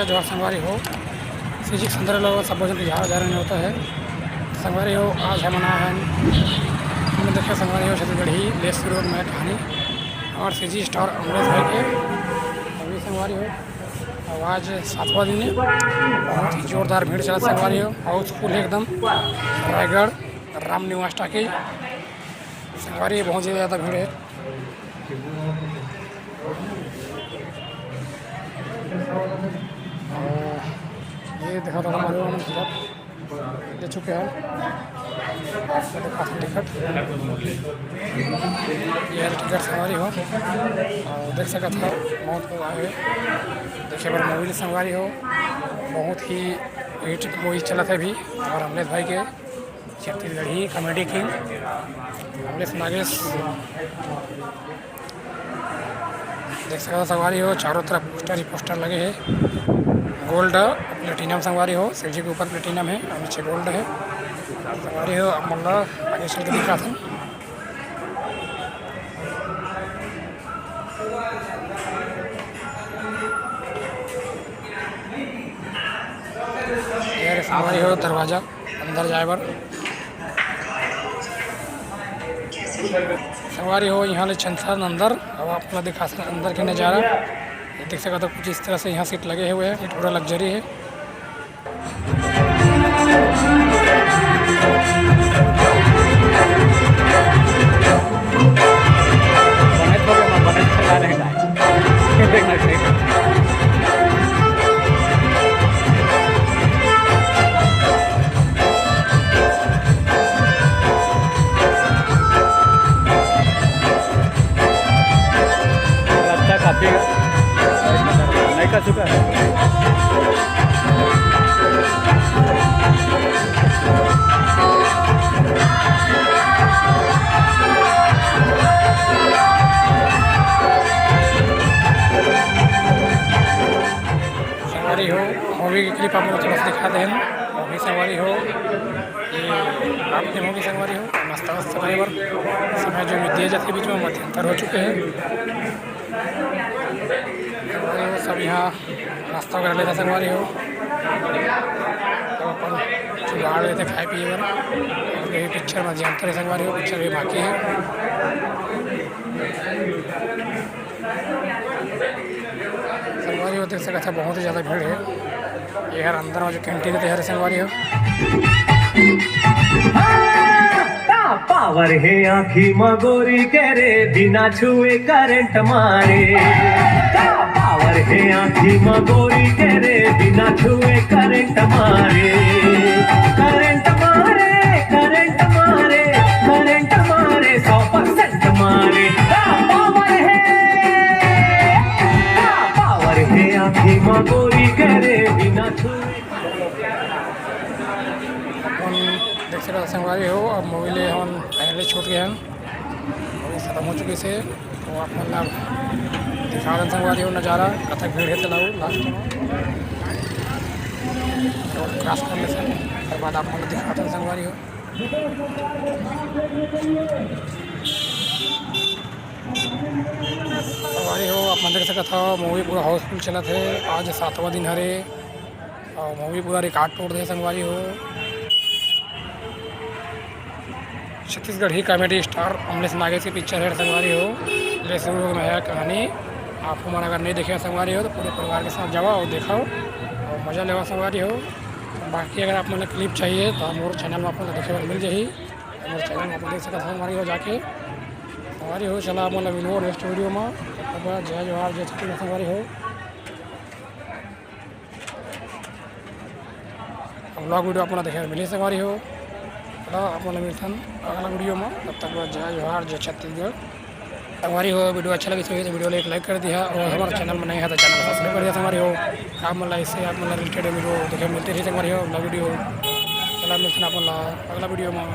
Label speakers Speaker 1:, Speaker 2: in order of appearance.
Speaker 1: जय जोहार संगवारी हो। फिजिक संदर्भ लोग सब भोजन की झाड़ नहीं होता है संगवारी हो। आज है मना है हमने देखा संगवारी हो छत्तीसगढ़ी लेस रोड में कहानी और सीजी स्टार अमृत भाई के अभी संगवारी हो। आज 7वां दिन है, बहुत ही जोरदार भीड़ चला संगवारी हो। हाउसफुल है एकदम। रायगढ़ राम निवास टाकी संगवारी बहुत ही ज़्यादा भीड़ है। ये देखा था हमारे ले चुके हैं टिकट। ये टिकट संगवारी हो और देख सका था बहुत लोग आए देखिए बार मूवी संगवारी हो। बहुत ही हिट मूवी चला था अभी और अमलेश भाई के छत्तीसगढ़ी कॉमेडी किंग अमलेश नागेश देख सकते हो संगवारी हो। चारों तरफ पोस्टर ही पोस्टर लगे हैं। गोल्ड प्लेटिनम संगवारी हो। शिव जी के ऊपर प्लेटिनम है और नीचे गोल्ड है संगवारी हो। अब मुल्ला आगे चल के दिखा था यार संगवारी हो। दरवाजा अंदर जाए बर संगवारी हो। यहाँ ले छंछन अंदर अब अपना दिखा सकते अंदर के नज़ारा देख सकते तो कुछ इस तरह से यहाँ सीट लगे हुए हैं। सीट पूरा लग्जरी है।
Speaker 2: काफी नहीं कर चुका है।
Speaker 1: संगवारी हो मूवी की क्लिप आप लोग थोड़ा सा दिखाते हैं। मूवी संगवारी हो ये आपने मूवी संगवारी हो। नाश्ता वास्ता ड्राइवर समय जो दिए जाते बीच में मध्यंतर हो चुके हैं। सब यहाँ नाश्ता वगैरह लेते संगवारी हो। अपन जुगाड़ लेते खाए पिए बर और यही पिक्चर मध्यंतर है संगवारी हो। पिक्चर भी बाकी है संगवारी हो। देख सकते हैं बहुत ही ज़्यादा भीड़ है। ये हर अंदर में जो कैंटीन है संगवारी हो।
Speaker 3: पावर है आँखी मगोरी के रे बिना छुए करंट मारे। पावर है आँखी मगोरी के रे बिना छुए करंट मारे। करंट मारे करंट मारे करंट मारे 100% मारे। पावर है आँखी मगोरी के रे बिना छुए।
Speaker 1: देख सकते संगवारी हो। अब मूवी ले हम फाइनली छूट गए हैं। मूवी खत्म हो चुकी से तो आप मतलब दिखा रहे संगवारी हो नज़ारा कथक भीड़ है चलाओ लास्ट में रोड क्रॉस करने से उसके बाद आप मतलब दिखाते हैं संगवारी हो। संगवारी हो आप देख सकते था मूवी पूरा हाउसफुल चला थे। आज 7वां दिन हरे और मूवी पूरा रिकॉर्ड तोड़ दे संगवारी हो। छत्तीसगढ़ी कॉमेडी स्टार अमलेश नागेश की पिक्चर है संगवारी हो। लेस रोड में है कहानी। आपको मन अगर नहीं देखे संगवारी हो तो पूरे परिवार के साथ जाओ और देखो और मज़ा लेवा संगवारी हो। बाकी अगर आप मतलब क्लिप चाहिए तो हमारे चैनल में आपको देखे मिल जाए। हमारे चैनल में आप देख सकते संगवारी हो जाके संगवारी हो। चला मतलब मिलो नेक्स्ट वीडियो में। जय जोहार जय छत्तीसगढ़ संगवारी हो। ब्लॉग वीडियो अपना देखे मिली संगवारी हो। अपना मिलता अगला वीडियो में। तब तक जय जोहार जय छत्तीसगढ़ संगवारी हो। वीडियो अच्छा लगी तो वीडियो एक लाइक कर दिया और हमारे चैनल में नहीं है तो चैनल को सब्सक्राइब कर दिया संगवारी हो। काम मतलब इससे आप मतलब रिलेटेड वीडियो देखे मिलते रही संगवारी हो। अगला वीडियो चला मिलते हैं अपन अगला वीडियो में।